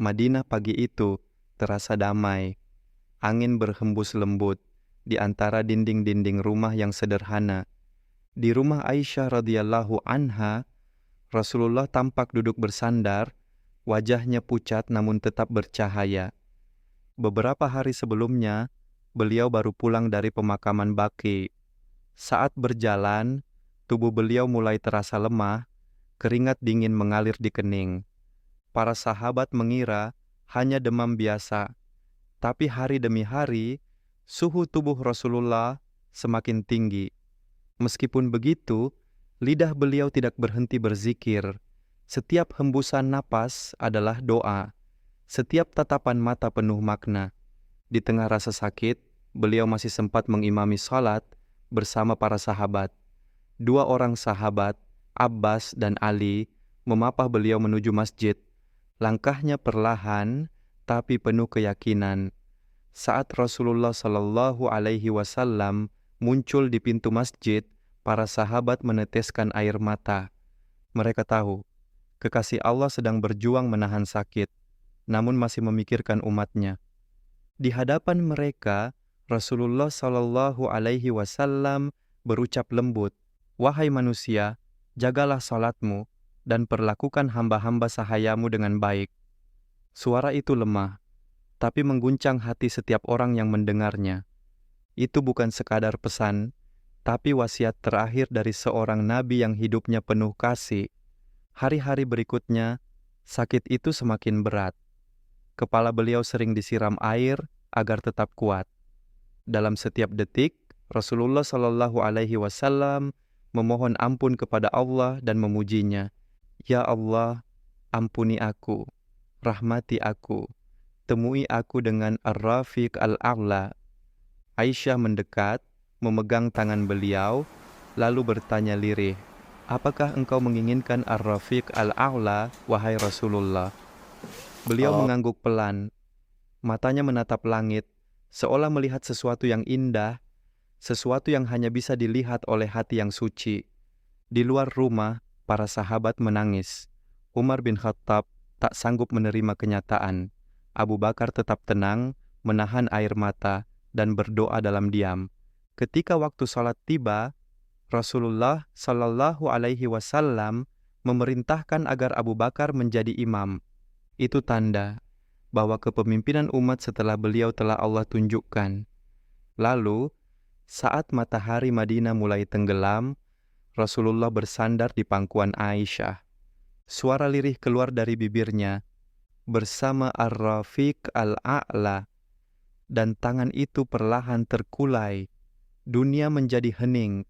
Madinah pagi itu terasa damai. Angin berhembus lembut di antara dinding-dinding rumah yang sederhana. Di rumah Aisyah radhiyallahu anha, Rasulullah tampak duduk bersandar, wajahnya pucat namun tetap bercahaya. Beberapa hari sebelumnya, beliau baru pulang dari pemakaman Baqi. Saat berjalan, tubuh beliau mulai terasa lemah, keringat dingin mengalir di kening. Para sahabat mengira hanya demam biasa, tapi hari demi hari, suhu tubuh Rasulullah semakin tinggi. Meskipun begitu, lidah beliau tidak berhenti berzikir. Setiap hembusan napas adalah doa. Setiap tatapan mata penuh makna. Di tengah rasa sakit, beliau masih sempat mengimami salat bersama para sahabat. 2 orang sahabat, Abbas dan Ali, memapah beliau menuju masjid. Langkahnya perlahan, tapi penuh keyakinan. Saat Rasulullah Shallallahu Alaihi Wasallam muncul di pintu masjid, para sahabat meneteskan air mata. Mereka tahu, kekasih Allah sedang berjuang menahan sakit, namun masih memikirkan umatnya. Di hadapan mereka, Rasulullah Shallallahu Alaihi Wasallam berucap lembut, "Wahai manusia, jagalah salatmu dan perlakukan hamba-hamba sahayamu dengan baik." Suara itu lemah, tapi mengguncang hati setiap orang yang mendengarnya. Itu bukan sekadar pesan, tapi wasiat terakhir dari seorang nabi yang hidupnya penuh kasih. Hari-hari berikutnya, sakit itu semakin berat. Kepala beliau sering disiram air agar tetap kuat. Dalam setiap detik, Rasulullah Shallallahu Alaihi Wasallam memohon ampun kepada Allah dan memujinya. "Ya Allah, ampuni aku, rahmati aku, temui aku dengan Ar-Rafiq Al-A'la." Aisyah mendekat, memegang tangan beliau, lalu bertanya lirih, "Apakah engkau menginginkan Ar-Rafiq Al-A'la, wahai Rasulullah?" Beliau mengangguk pelan, matanya menatap langit, seolah melihat sesuatu yang indah, sesuatu yang hanya bisa dilihat oleh hati yang suci. Di luar rumah, para sahabat menangis. Umar bin Khattab tak sanggup menerima kenyataan. Abu Bakar tetap tenang, menahan air mata, dan berdoa dalam diam. Ketika waktu salat tiba, Rasulullah Shallallahu Alaihi Wasallam memerintahkan agar Abu Bakar menjadi imam. Itu tanda bahwa kepemimpinan umat setelah beliau telah Allah tunjukkan. Lalu, saat matahari Madinah mulai tenggelam, Rasulullah bersandar di pangkuan Aisyah. Suara lirih keluar dari bibirnya, "Bersama Ar-Rafiq Al-A'la." Dan tangan itu perlahan terkulai. Dunia menjadi hening.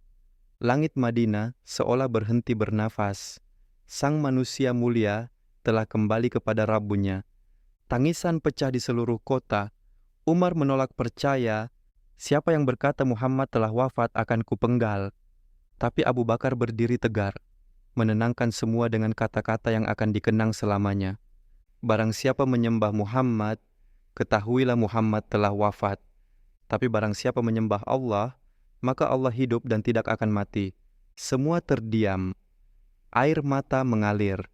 Langit Madinah seolah berhenti bernafas. Sang manusia mulia telah kembali kepada Rabbunya. Tangisan pecah di seluruh kota. Umar menolak percaya, siapa yang berkata Muhammad telah wafat akan kupenggal. Tapi Abu Bakar berdiri tegar, menenangkan semua dengan kata-kata yang akan dikenang selamanya. "Barang siapa menyembah Muhammad, ketahuilah Muhammad telah wafat. Tapi barang siapa menyembah Allah, maka Allah hidup dan tidak akan mati." Semua terdiam. Air mata mengalir.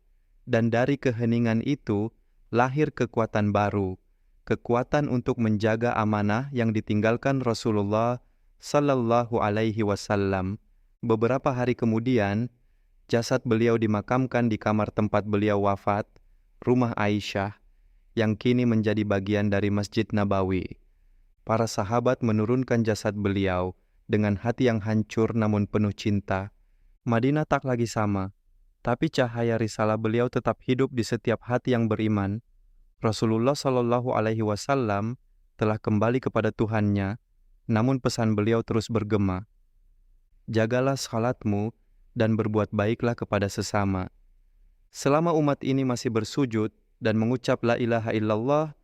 Dan dari keheningan itu, lahir kekuatan baru. Kekuatan untuk menjaga amanah yang ditinggalkan Rasulullah Sallallahu Alaihi Wasallam. Beberapa hari kemudian, jasad beliau dimakamkan di kamar tempat beliau wafat, rumah Aisyah, yang kini menjadi bagian dari Masjid Nabawi. Para sahabat menurunkan jasad beliau dengan hati yang hancur namun penuh cinta. Madinah tak lagi sama, tapi cahaya risalah beliau tetap hidup di setiap hati yang beriman. Rasulullah Shallallahu Alaihi Wasallam telah kembali kepada Tuhannya, namun pesan beliau terus bergema. "Jagalah salatmu dan berbuat baiklah kepada sesama." Selama umat ini masih bersujud dan mengucap la ilaha illallah,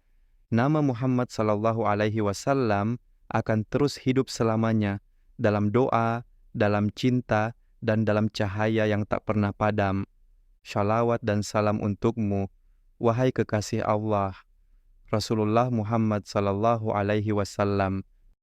nama Muhammad Sallallahu Alaihi Wasallam akan terus hidup selamanya dalam doa, dalam cinta, dan dalam cahaya yang tak pernah padam. Shalawat dan salam untukmu, wahai kekasih Allah, Rasulullah Muhammad Sallallahu Alaihi Wasallam,